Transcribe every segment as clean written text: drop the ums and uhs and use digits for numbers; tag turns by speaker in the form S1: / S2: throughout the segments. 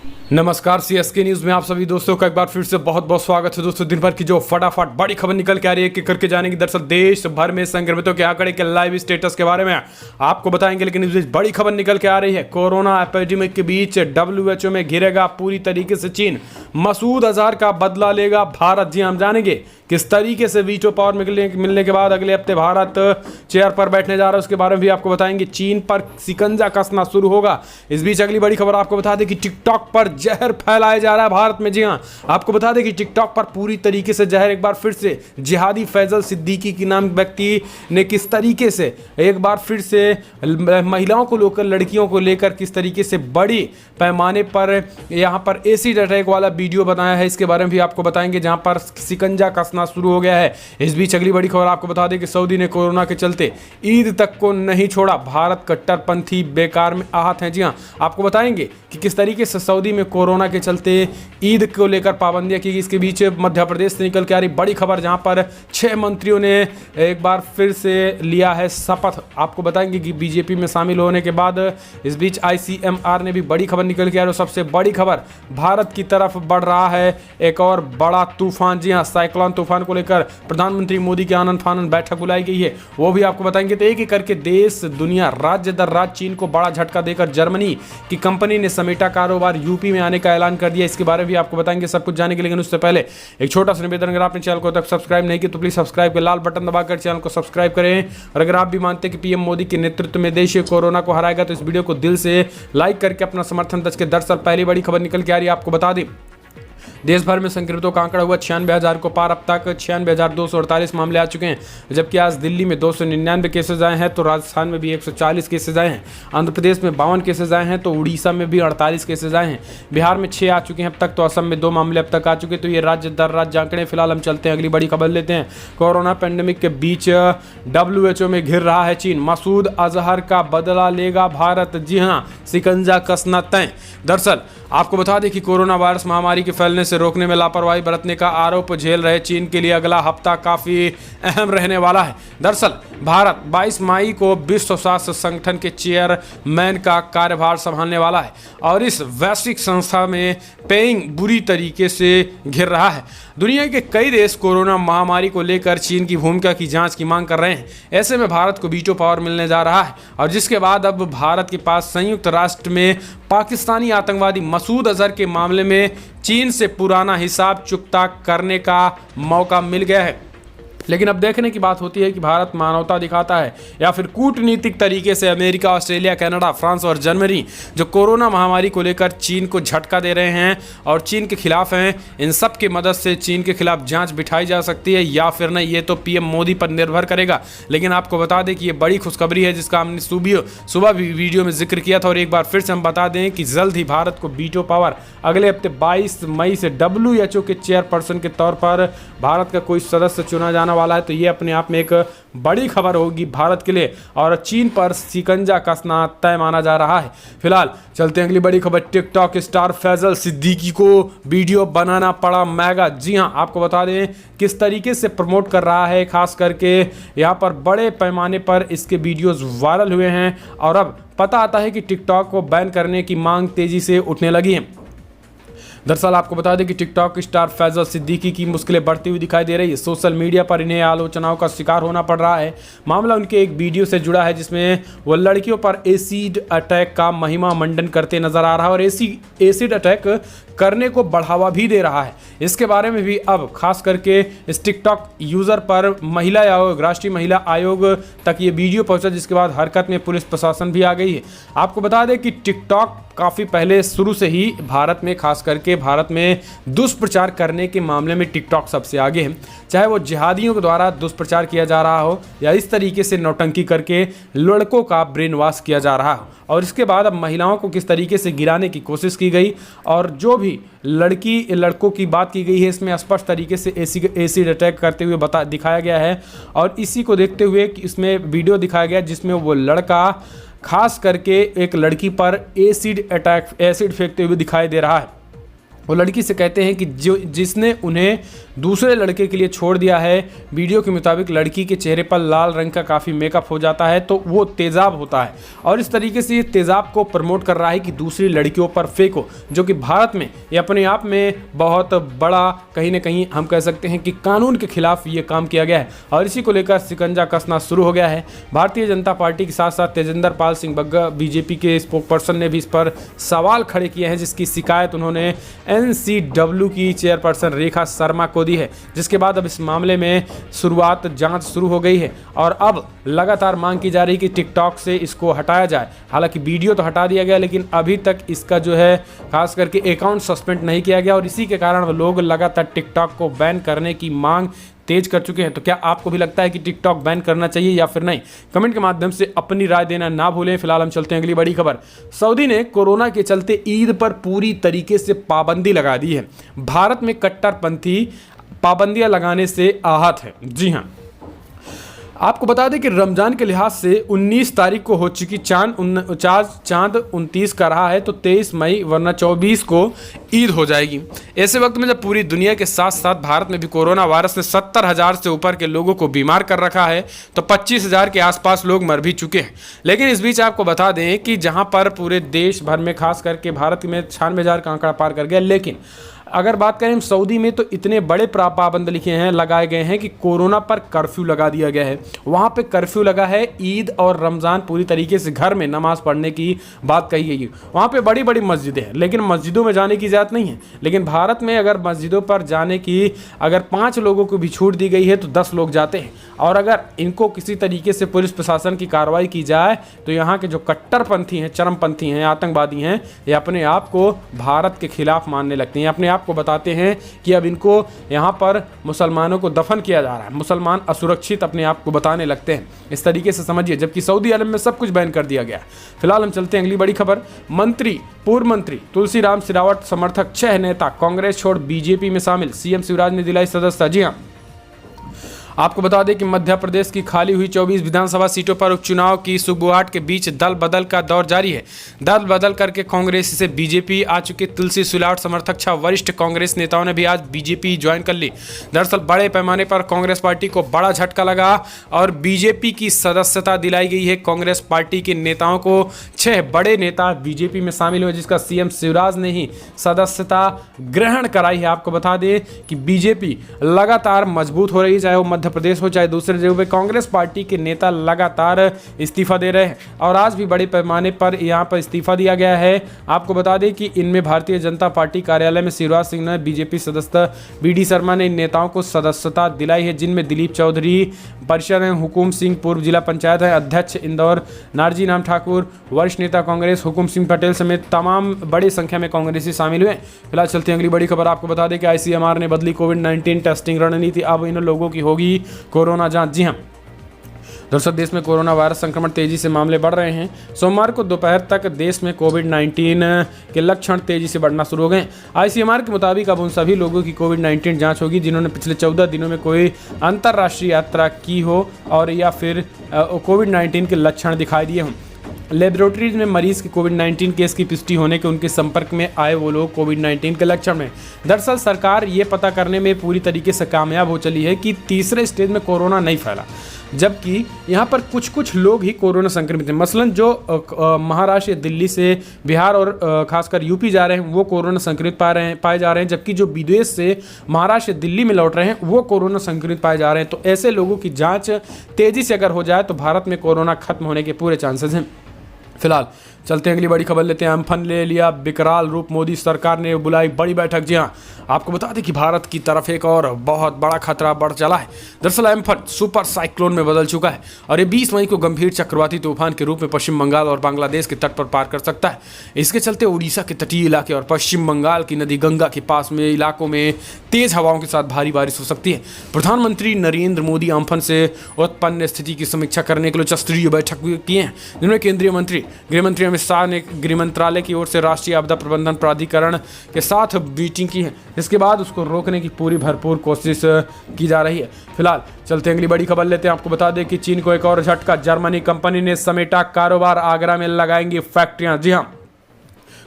S1: नमस्कार, CSK news में आप सभी दोस्तों का एक बार फिर से बहुत बहुत स्वागत है। दोस्तों, दिन भर की जो फटाफट बड़ी खबर निकल के आ रही है कि करके जाने की, दरअसल देश भर में संक्रमितों के आंकड़े के लाइव स्टेटस के बारे में आपको बताएंगे। लेकिन इस बीच बड़ी खबर निकल के आ रही है, कोरोना एपिडेमिक के बीच WHO में घिरेगा पूरी तरीके से चीन, मसूद अजहर का बदला लेगा भारत। जी हम जानेंगे किस तरीके से वीटो पावर मिलने के बाद अगले हफ्ते भारत चेयर पर बैठने जा रहा है, उसके बारे में भी आपको बताएंगे। चीन पर शिकंजा कसना शुरू होगा। इस बीच अगली बड़ी खबर आपको बता दें कि टिकटॉक पर जहर फैलाया जा रहा है भारत में। जी हां, आपको बता दें कि टिकटॉक पर पूरी तरीके से जहर, एक बार फिर से जिहादी फैजल सिद्दीकी की नाम व्यक्ति ने किस तरीके से एक बार फिर से महिलाओं को लेकर, लड़कियों को लेकर किस तरीके से बड़ी पैमाने पर यहां पर एसिड अटैक वाला वीडियो बनाया है, इसके बारे में भी आपको बताएंगे, जहां पर शिकंजा कसना शुरू हो गया है। इस बीच अगली बड़ी खबर आपको बता दें कि सऊदी ने कोरोना के चलते ईद तक को नहीं छोड़ा, भारत कट्टरपंथी बेकार में आहत हैं। जी हां, आपको बताएंगे कि किस तरीके से सऊदी में कोरोना के चलते ईद को लेकर पाबंदियां की गई। इसके बीच मध्य प्रदेश से निकल के आ रही बड़ी खबर, जहां पर 6 मंत्रियों ने एक बार फिर से लिया है शपथ। आपको बताएंगे कि बीजेपी में शामिल होने के बाद इस बीच ICMR ने भी बड़ी खबर निकल के आ रही है। सबसे बड़ी खबर, भारत की तरफ बढ़ रहा है एक और बड़ा तूफान। जी हां, साइक्लोन तूफान को लेकर प्रधानमंत्री मोदी की आनन फानन बैठक बुलाई गई है, वो भी आपको बताएंगे। तो एक एक करके देश, दुनिया, राज्य दर राज्य चीन को बड़ा झटका देकर जर्मनी की कंपनी ने समेटा कारोबार, यूपी में आने का ऐलान कर दिया। इसके बारे में भी आपको बताएंगे सब कुछ जाने के। लेकिन उससे पहले एक छोटा सा निवेदन, अगर आपने चैनल को तक सब्सक्राइब नहीं किया तो प्लीज सब्सक्राइब के लाल बटन दबाकर चैनल को सब्सक्राइब करें। और अगर आप भी मानते हैं कि पीएम मोदी के नेतृत्व में देश कोरोना को हराएगा तो इस वीडियो को दिल से लाइक करके अपना समर्थन दर्ज के। दरअसल पहली बड़ी खबर निकल के आ रही है, आपको बता दें देश भर में संक्रमितों का आंकड़ा हुआ 96,000 को पार। अब तक 96,248 मामले आ चुके हैं, जबकि आज दिल्ली में 299 केसेज आए हैं, तो राजस्थान में भी 140 केसेज आए हैं, आंध्र प्रदेश में 52 केसेज आए हैं, तो उड़ीसा में भी 48 केसेज आए हैं, बिहार में 6 आ चुके हैं अब तक, तो असम में 2 मामले अब तक आ चुके हैं। तो ये राज्य दर राज्य आंकड़े। फिलहाल हम चलते हैं अगली बड़ी खबर लेते हैं। कोरोना पैंडेमिक के बीच WHO में घिर रहा है चीन, मसूद अजहर का बदला लेगा भारत। जी हाँ, शिकंजा कसना तय। दरअसल आपको बता दें कि कोरोना वायरस महामारी के फैलने से रोकने में लापरवाही बरतने का आरोप झेल रहे चीन के लिए अगला हफ्ता काफी अहम रहने वाला है। दरअसल भारत 22 मई को विश्व स्वास्थ्य संगठन के चेयरमैन का कार्यभार संभालने वाला है और इस वैश्विक संस्था में पेइंग बुरी तरीके से घिर रहा है। दुनिया के कई देश कोरोना महामारी को लेकर चीन की भूमिका की जांच की मांग कर रहे हैं। ऐसे में भारत को वीटो पावर मिलने जा रहा है और जिसके बाद अब भारत के पास संयुक्त राष्ट्र में पाकिस्तानी आतंकवादी मसूद अजहर के मामले में चीन से पुराना हिसाब चुकता करने का मौका मिल गया है। लेकिन अब देखने की बात होती है कि भारत मानवता दिखाता है या फिर कूटनीतिक तरीके से अमेरिका, ऑस्ट्रेलिया, कनाडा, फ्रांस और जर्मनी जो कोरोना महामारी को लेकर चीन को झटका दे रहे हैं और चीन के खिलाफ हैं, इन सब की मदद से चीन के खिलाफ जांच बिठाई जा सकती है या फिर नहीं, ये तो पीएम मोदी पर निर्भर करेगा। लेकिन आपको बता दें कि ये बड़ी खुशखबरी है जिसका हमने सुबह भी वीडियो में जिक्र किया था और एक बार फिर से हम बता दें कि जल्द ही भारत को वीटो पावर अगले हफ्ते 22 मई से WHO के चेयरपर्सन के तौर पर भारत का कोई सदस्य चुना जाना वाला है। तो ये अपने आप में एक बड़ी खबर होगी भारत के लिए और चीन पर शिकंजा कसना तय माना जा रहा है। फिलहाल चलते हैं अगली बड़ी खबर। टिकटॉक स्टार फैजल सिद्दीकी को वीडियो बनाना पड़ा महंगा। जी हां, आपको बता दें किस तरीके से प्रमोट कर रहा है, खास करके यहाँ पर बड़े पैमाने पर इसके वीडियोस वायरल हुए हैं और अब पता आता है कि टिकटॉक को बैन करने की मांग तेजी से उठने लगी है। दरअसल आपको बता दें कि टिकटॉक स्टार फैजल सिद्दीकी की मुश्किलें बढ़ती हुई दिखाई दे रही है। सोशल मीडिया पर इन्हें आलोचनाओं का शिकार होना पड़ रहा है। मामला उनके एक वीडियो से जुड़ा है जिसमें वो लड़कियों पर एसिड अटैक का महिमा मंडन करते नजर आ रहा है और एसिड अटैक करने को बढ़ावा भी दे रहा है। इसके बारे में भी अब खास करके इस टिकटॉक यूजर पर महिला आयोग, राष्ट्रीय महिला आयोग तक ये वीडियो पहुंचा, जिसके बाद हरकत में पुलिस प्रशासन भी आ गई है। आपको बता दें कि टिकटॉक काफ़ी पहले शुरू से ही भारत में, खास करके भारत में दुष्प्रचार करने के मामले में टिकटॉक सबसे आगे है। चाहे वो जिहादियों के द्वारा दुष्प्रचार किया जा रहा हो या इस तरीके से नौटंकी करके लड़कों का ब्रेन वॉश किया जा रहा हो और इसके बाद अब महिलाओं को किस तरीके से गिराने की कोशिश की गई और जो भी लड़कों की बात की गई है इसमें स्पष्ट तरीके से एसिड अटैक करते हुए दिखाया गया है। और इसी को देखते हुए कि इसमें वीडियो दिखाया गया जिसमें वो लड़का खास करके एक लड़की पर एसिड फेंकते हुए दिखाई दे रहा है। वो लड़की से कहते हैं कि जिसने उन्हें दूसरे लड़के के लिए छोड़ दिया है। वीडियो के मुताबिक लड़की के चेहरे पर लाल रंग का काफ़ी मेकअप हो जाता है तो वो तेज़ाब होता है और इस तरीके से ये तेज़ाब को प्रमोट कर रहा है कि दूसरी लड़कियों पर फेंको, जो कि भारत में ये अपने आप में बहुत बड़ा कहीं ना कहीं हम कह सकते हैं कि कानून के खिलाफ ये काम किया गया है और इसी को लेकर शिकंजा कसना शुरू हो गया है। भारतीय जनता पार्टी के साथ साथ तेजेंद्र पाल सिंह बग्गा बीजेपी के स्पोक पर्सन ने भी इस पर सवाल खड़े किए हैं, जिसकी शिकायत उन्होंने NCW की चेयरपर्सन रेखा शर्मा को दी है, जिसके बाद अब इस मामले में जांच शुरू हो गई है और अब लगातार मांग की जा रही है कि टिकटॉक से इसको हटाया जाए। हालांकि वीडियो तो हटा दिया गया लेकिन अभी तक इसका जो है खास करके अकाउंट सस्पेंड नहीं किया गया और इसी के कारण लोग लगातार टिकटॉक को बैन करने की मांग तेज कर चुके हैं। तो क्या आपको भी लगता है कि टिकटॉक बैन करना चाहिए या फिर नहीं? कमेंट के माध्यम से अपनी राय देना ना भूलें। फिलहाल हम चलते हैं अगली बड़ी खबर। सऊदी ने कोरोना के चलते ईद पर पूरी तरीके से पाबंदी लगा दी है। भारत में कट्टरपंथी पाबंदियां लगाने से आहत है। जी हाँ, आपको बता दें कि रमजान के लिहाज से 19 तारीख को हो चुकी चांद 29 का रहा है तो 23 मई वरना 24 को ईद हो जाएगी। ऐसे वक्त में जब पूरी दुनिया के साथ साथ भारत में भी कोरोना वायरस ने 70,000 से ऊपर के लोगों को बीमार कर रखा है तो 25,000 के आसपास लोग मर भी चुके हैं। लेकिन इस बीच आपको बता दें कि जहां पर पूरे देश भर में खास करके भारत में 96,000 का आंकड़ा पार कर गया, लेकिन अगर बात करें सऊदी में तो इतने बड़े पाबंद लगाए गए हैं कि कोरोना पर कर्फ्यू लगा दिया गया है। वहाँ पे कर्फ्यू लगा है। ईद और रमज़ान पूरी तरीके से घर में नमाज पढ़ने की बात कही गई है। वहाँ पे बड़ी बड़ी मस्जिदें हैं लेकिन मस्जिदों में जाने की इजाज़त नहीं है। लेकिन भारत में अगर मस्जिदों पर जाने की अगर 5 लोगों को भी छूट दी गई है तो 10 लोग जाते हैं और अगर इनको किसी तरीके से पुलिस प्रशासन की कार्रवाई की जाए तो यहाँ के जो कट्टरपंथी हैं, चरमपंथी हैं, आतंकवादी हैं, ये अपने आप को भारत के खिलाफ मानने लगते हैं। अपने आप को बताते हैं कि अब इनको यहाँ पर मुसलमानों को दफन किया जा रहा है, मुसलमान असुरक्षित अपने आप को बताने लगते हैं। इस तरीके से समझिए, जबकि सऊदी अरब में सब कुछ बैन कर दिया गया। फिलहाल हम चलते हैं अगली बड़ी खबर। पूर्व मंत्री तुलसीराम सिलावट समर्थक 6 नेता कांग्रेस छोड़ बीजेपी में शामिल, सीएम शिवराज ने दिलाई सदस्यता। जी हाँ, आपको बता दें कि मध्य प्रदेश की खाली हुई 24 विधानसभा सीटों पर उपचुनाव की सुगबुगाहट के बीच दल बदल का दौर जारी है। दल बदल करके कांग्रेस से बीजेपी आ चुके तुलसी सिलावट समर्थक 6 वरिष्ठ कांग्रेस नेताओं ने भी आज बीजेपी ज्वाइन कर ली। दरअसल बड़े पैमाने पर कांग्रेस पार्टी को बड़ा झटका लगा और बीजेपी की सदस्यता दिलाई गई है। कांग्रेस पार्टी के नेताओं को 6 बड़े नेता बीजेपी में शामिल हुए, जिसका सीएम शिवराज ने ही सदस्यता ग्रहण कराई है। आपको बता दें कि बीजेपी लगातार मजबूत हो रही है, चाहे वो मध्य प्रदेश हो चाहे दूसरे जगह पे। कांग्रेस पार्टी के नेता लगातार इस्तीफा दे रहे हैं और आज भी बड़े पैमाने पर यहां पर इस्तीफा दिया गया है। आपको बता दें कि इनमें भारतीय जनता पार्टी कार्यालय में शिवराज सिंह ने, बीजेपी सदस्य BD शर्मा ने इन नेताओं को सदस्यता दिलाई है, जिनमें दिलीप चौधरी परिषद हैं, हुकुम सिंह पूर्व जिला पंचायत है अध्यक्ष इंदौर, नारजी नाम ठाकुर वरिष्ठ नेता कांग्रेस, हुकुम सिंह पटेल समेत तमाम बड़ी संख्या में कांग्रेसी शामिल हुए। फिलहाल चलते हैं अगली बड़ी खबर। आपको बता दें कि ICMR ने बदली कोविड-19 टेस्टिंग रणनीति, अब इन लोगों की होगी कोरोना जांच। जी हां, दरअसल देश में कोरोना वायरस संक्रमण तेजी से मामले बढ़ रहे हैं। सोमवार को दोपहर तक देश में कोविड-19 के लक्षण तेजी से बढ़ना शुरू हो गए। ICMR के मुताबिक अब उन सभी लोगों की कोविड-19 जांच होगी जिन्होंने पिछले 14 दिनों में कोई अंतर्राष्ट्रीय यात्रा की हो और या फिर कोविड-19 के लक्षण दिखाई दिए हों। लेबोरेटरीज में मरीज के कोविड-19 केस की पुष्टि होने के उनके संपर्क में आए वो लोग कोविड-19 के लक्षण में। दरअसल सरकार ये पता करने में पूरी तरीके से कामयाब हो चली है कि तीसरे स्टेज में कोरोना नहीं फैला, जबकि यहाँ पर कुछ लोग ही कोरोना संक्रमित हैं। मसलन जो महाराष्ट्र, दिल्ली से बिहार और खासकर यूपी जा रहे हैं वो कोरोना संक्रमित पाए जा रहे हैं, जबकि जो विदेश से महाराष्ट्र, दिल्ली में लौट रहे हैं वो कोरोना संक्रमित पाए जा रहे हैं। तो ऐसे लोगों की जांच तेजी से अगर हो जाए तो भारत में कोरोना खत्म होने के पूरे चांसेस हैं। फिलहाल चलते हैं अगली बड़ी खबर लेते हैं। अम्फन ले लिया विकराल रूप, मोदी सरकार ने बुलाई बड़ी बैठक। जी हाँ, आपको बता दें कि भारत की तरफ एक और बहुत बड़ा खतरा बढ़ चला है। दरअसल अम्फन सुपर साइक्लोन में बदल चुका है और ये 20 मई को गंभीर चक्रवाती तूफान के रूप में पश्चिम बंगाल और बांग्लादेश के तट पर पार कर सकता है। इसके चलते उड़ीसा के तटीय इलाके और पश्चिम बंगाल की नदी गंगा के पास में इलाकों में तेज हवाओं के साथ भारी बारिश हो सकती है। प्रधानमंत्री नरेंद्र मोदी अम्फन से उत्पन्न स्थिति की समीक्षा करने के लिए उच्च स्तरीय बैठक की है, जिनमें केंद्रीय मंत्री गृहमंत्री अमित शाह ने गृह मंत्रालय की ओर से राष्ट्रीय आपदा प्रबंधन प्राधिकरण के साथ मीटिंग की है। इसके बाद उसको रोकने की पूरी भरपूर कोशिश की जा रही है। फिलहाल चलते अगली बड़ी खबर लेते हैं। आपको बता दें कि चीन को एक और झटका, जर्मनी कंपनी ने समेटा कारोबार, आगरा में लगाएंगी फैक्ट्रियां। जी हाँ,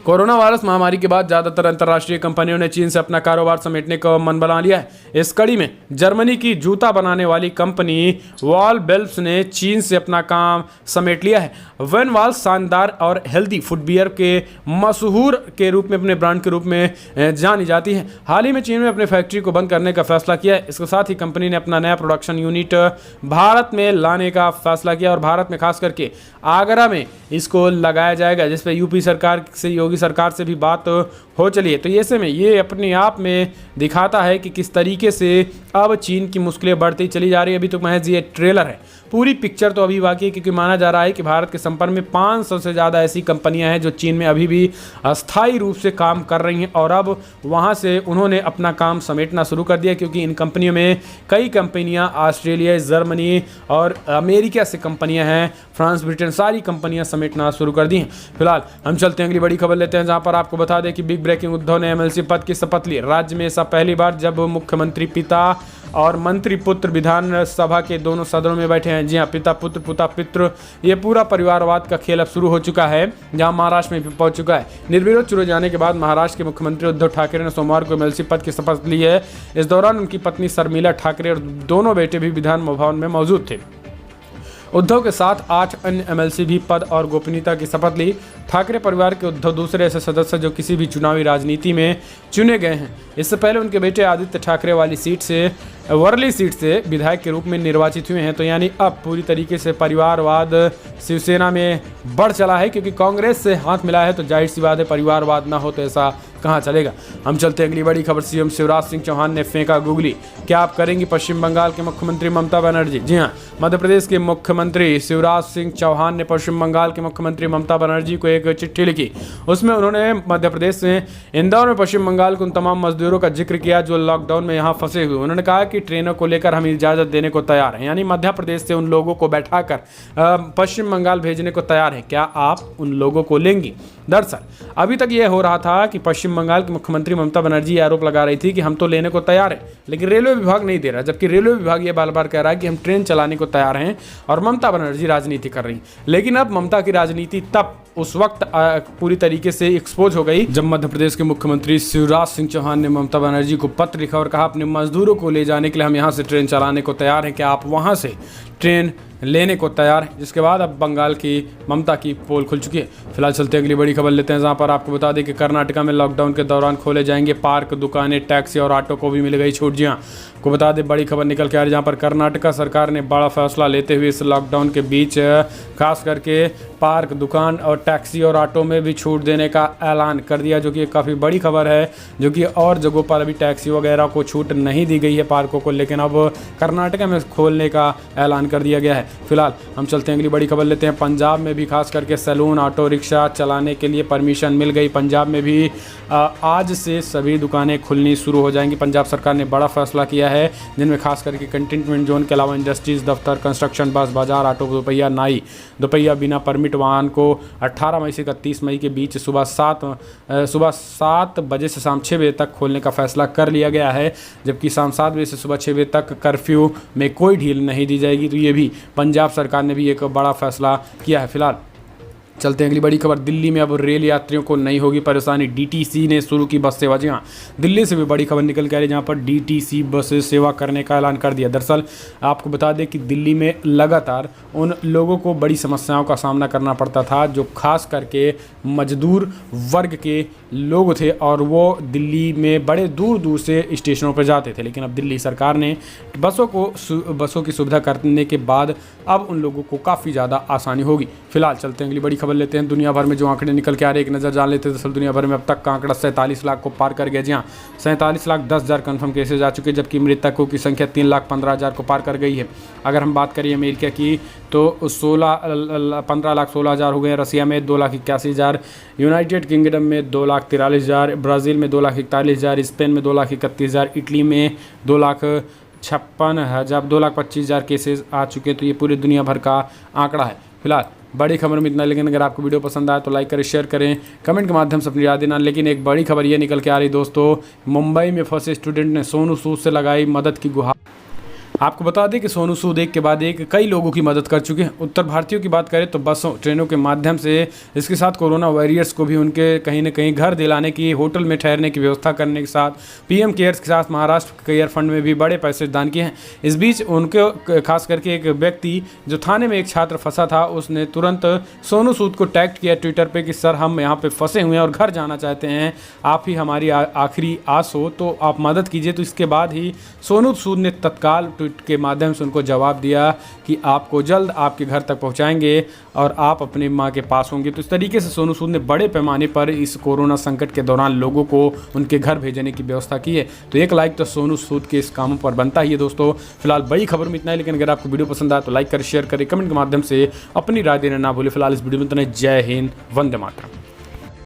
S1: कोरोना वायरस महामारी के बाद ज्यादातर अंतर्राष्ट्रीय कंपनियों ने चीन से अपना कारोबार समेटने का मन बना लिया है। इस कड़ी में जर्मनी की जूता बनाने वाली कंपनी वॉल बेल्ब्स ने चीन से अपना काम समेट लिया है। वैन वॉल शानदार और हेल्दी फुटवियर के मशहूर के रूप में अपने ब्रांड के रूप में जानी जाती है। हाल ही में चीन में अपने फैक्ट्री को बंद करने का फैसला किया है। इसके साथ ही कंपनी ने अपना नया प्रोडक्शन यूनिट भारत में लाने का फैसला किया और भारत में खास करके आगरा में इसको लगाया जाएगा, जिस पर यूपी सरकार से योगी सरकार से भी बात हो चली है। तो ऐसे में ये अपने आप में दिखाता है कि किस तरीके से अब चीन की मुश्किलें बढ़ती चली जा रही है। अभी तो महज ये ट्रेलर है, पूरी पिक्चर तो अभी बाकी है, क्योंकि माना जा रहा है कि भारत के संपर्क में 500 से ज़्यादा ऐसी कंपनियां हैं जो चीन में अभी भी अस्थायी रूप से काम कर रही हैं और अब वहां से उन्होंने अपना काम समेटना शुरू कर दिया, क्योंकि इन कंपनियों में कई कंपनियां ऑस्ट्रेलिया, जर्मनी और अमेरिका से कंपनियां हैं, फ्रांस, ब्रिटेन, सारी कंपनियां समेटना शुरू कर दी हैं। फिलहाल हम चलते हैं अगली बड़ी खबर लेते हैं, जहां पर आपको बता दें कि बिग ब्रेकिंग, उद्धव ने एमएलसी पद की शपथ ली। राज्य में ऐसा पहली बार जब मुख्यमंत्री पिता और मंत्री पुत्र विधानसभा के दोनों सदनों में बैठे हैं। जी हाँ, पिता पुत्र, ये पूरा परिवारवाद का खेल अब शुरू हो चुका है, जहां महाराष्ट्र में भी पहुंच चुका है। निर्विरोध चुने जाने के बाद महाराष्ट्र के मुख्यमंत्री उद्धव ठाकरे ने सोमवार को एमएलसी पद की शपथ ली है। इस दौरान उनकी पत्नी शर्मिला ठाकरे और दोनों बेटे भी विधान भवन में मौजूद थे। उद्धव के साथ 8 अन्य एमएलसी भी पद और गोपनीयता की शपथ ली। ठाकरे परिवार के उद्धव दूसरे ऐसे सदस्य जो किसी भी चुनावी राजनीति में चुने गए हैं। इससे पहले उनके बेटे आदित्य ठाकरे वर्ली सीट से विधायक के रूप में निर्वाचित हुए हैं। तो यानी अब पूरी तरीके से परिवारवाद शिवसेना में बढ़ चला है, क्योंकि कांग्रेस से हाथ मिला है तो जाहिर सी बात है परिवारवाद ना हो तो ऐसा कहाँ चलेगा। हम चलते हैं अगली बड़ी खबर। सीएम शिवराज सिंह चौहान ने फेंका गूगली, क्या आप करेंगी पश्चिम बंगाल के मुख्यमंत्री ममता बनर्जी। जी हाँ, मध्य प्रदेश के मुख्यमंत्री शिवराज सिंह चौहान ने पश्चिम बंगाल के मुख्यमंत्री ममता बनर्जी को एक चिट्ठी लिखी। उसमें उन्होंने मध्य प्रदेश में इंदौर में पश्चिम बंगाल के उन तमाम मजदूरों का जिक्र किया जो लॉकडाउन में यहाँ फंसे हुए। उन्होंने कहा कि ट्रेनों को लेकर हम इजाज़त देने को तैयार हैं, यानी मध्य प्रदेश से उन लोगों को बैठाकर पश्चिम बंगाल भेजने को तैयार हैं। क्या आप उन लोगों को लेंगी। दरअसल अभी तक यह हो रहा था कि पश्चिम बंगाल की मुख्यमंत्री ममता बनर्जी आरोप लगा रही थी कि हम तो लेने को तैयार हैं, लेकिन रेलवे विभाग नहीं दे रहा, जबकि रेलवे विभाग ये बार बार कह रहा है कि हम ट्रेन चलाने को तैयार हैं और ममता बनर्जी राजनीति कर रही। लेकिन अब ममता की राजनीति तब उस वक्त पूरी तरीके से एक्सपोज हो गई जब मध्य प्रदेश के मुख्यमंत्री शिवराज सिंह चौहान ने ममता बनर्जी को पत्र लिखा और कहा अपने मजदूरों को ले जाने के लिए हम यहाँ से ट्रेन चलाने को तैयार हैं, क्या आप वहाँ से ट्रेन लेने को तैयार है। जिसके बाद अब बंगाल की ममता की पोल खुल चुकी है। फिलहाल चलते अगली बड़ी खबर लेते हैं, जहां पर आपको बता दें कि कर्नाटका में लॉकडाउन के दौरान खोले जाएंगे पार्क, दुकानें, टैक्सी और ऑटो को भी मिल गई छूट। जी हाँ, आपको बता दें बड़ी खबर निकल के आ रही है, जहाँ पर कर्नाटका सरकार ने बड़ा फैसला लेते हुए इस लॉकडाउन के बीच खास करके पार्क, दुकान और टैक्सी और ऑटो में भी छूट देने का ऐलान कर दिया, जो कि काफ़ी बड़ी खबर है। जो कि और जगहों पर अभी टैक्सी वगैरह को छूट नहीं दी गई है पार्कों को, लेकिन अब कर्नाटका में खोलने का ऐलान कर दिया गया है। फिलहाल हम चलते हैं अगली बड़ी खबर लेते हैं। पंजाब में भी खास करके सैलून, ऑटो रिक्शा चलाने के लिए परमिशन मिल गई। पंजाब में भी आज से सभी दुकानें खुलनी शुरू हो जाएंगी। पंजाब सरकार ने बड़ा फैसला किया है, जिनमें खास करके कंटेनमेंट जोन के अलावा इंडस्ट्रीज, दफ्तर, कंस्ट्रक्शन, बस, बाजार, ऑटो, दोपहिया, नाई, दोपहिया बिना परमिट वाहन को 18 मई से 31 मई के बीच सुबह 7 बजे से शाम 6 बजे तक खोलने का फैसला कर लिया गया है, जबकि शाम 7 बजे से सुबह 6 बजे तक कर्फ्यू में कोई ढील नहीं दी जाएगी। तो ये भी पंजाब सरकार ने भी एक बड़ा फैसला किया है। फिलहाल चलते हैं अगली बड़ी खबर। दिल्ली में अब रेल यात्रियों को नहीं होगी परेशानी, डीटीसी ने शुरू की बस सेवा। जी हाँ, दिल्ली से भी बड़ी खबर निकल के आ रही है, जहाँ पर डीटीसी बस सेवा करने का ऐलान कर दिया। दरअसल आपको बता दें कि दिल्ली में लगातार उन लोगों को बड़ी समस्याओं का सामना करना पड़ता था जो खास करके मजदूर वर्ग के लोग थे और वो दिल्ली में बड़े दूर दूर से स्टेशनों पर जाते थे। लेकिन अब दिल्ली सरकार ने बसों की सुविधा करने के बाद अब उन लोगों को काफ़ी ज़्यादा आसानी होगी। फिलहाल चलते हैं अगली बड़ी खबर लेते हैं। दुनिया भर में जो आंकड़े निकल के आ रहे हैं एक नज़र जान लेते हैं। दरअसल दुनिया भर में अब तक का आंकड़ा 47 लाख को पार कर गया। जी हाँ, 47,10,000 कन्फर्म केसेज आ चुके, जबकि मृतकों की संख्या 3,15,000 को पार कर गई है। अगर हम बात करें अमेरिका की तो 15,16,000 हो गए, रसिया में 2,81,000, यूनाइटेड किंगडम में 2,43,000, ब्राज़ील में 2,41,000, स्पेन में 2,31,000, इटली में 2,56,000 केसेज आ चुके। तो ये पूरी दुनिया भर का आंकड़ा है। फिलहाल बड़ी खबर में इतना, लेकिन अगर आपको वीडियो पसंद आए तो लाइक करें, शेयर करें, कमेंट के माध्यम से अपनी याद देना। लेकिन एक बड़ी खबर ये निकल के आ रही दोस्तों, मुंबई में फंसे स्टूडेंट ने सोनू सूद से लगाई मदद की गुहार। आपको बता दें कि सोनू सूद एक के बाद एक कई लोगों की मदद कर चुके हैं। उत्तर भारतीयों की बात करें तो बसों ट्रेनों के माध्यम से, इसके साथ कोरोना वॉरियर्स को भी उनके कहीं ना कहीं घर दिलाने की, होटल में ठहरने की व्यवस्था करने के साथ पीएम केयर्स के साथ महाराष्ट्र केयर फंड में भी बड़े पैसे दान किए हैं। इस बीच उनके खास करके एक व्यक्ति जो थाने में एक छात्र फंसा था, उसने तुरंत सोनू सूद को टैग किया ट्विटर पे कि सर हम यहाँ पे फंसे हुए हैं और घर जाना चाहते हैं, आप ही हमारी आखिरी आस हो, तो आप मदद कीजिए। तो इसके बाद ही सोनू सूद ने तत्काल ट्वीट के माध्यम से उनको जवाब दिया कि आपको जल्द आपके घर तक पहुंचाएंगे और आप अपनी माँ के पास होंगे। तो इस तरीके से सोनू सूद ने बड़े पैमाने पर इस कोरोना संकट के दौरान लोगों को उनके घर भेजने की व्यवस्था की है। तो एक लाइक तो सोनू सूद के इस कामों पर बनता ही है दोस्तों। फिलहाल बड़ी खबर में इतना है, लेकिन अगर आपको वीडियो पसंद आए तो लाइक करें, शेयर करें, कमेंट के माध्यम से अपनी राय देना ना भूलें। फिलहाल इस वीडियो में इतना। जय हिंद, वंदे मातरम।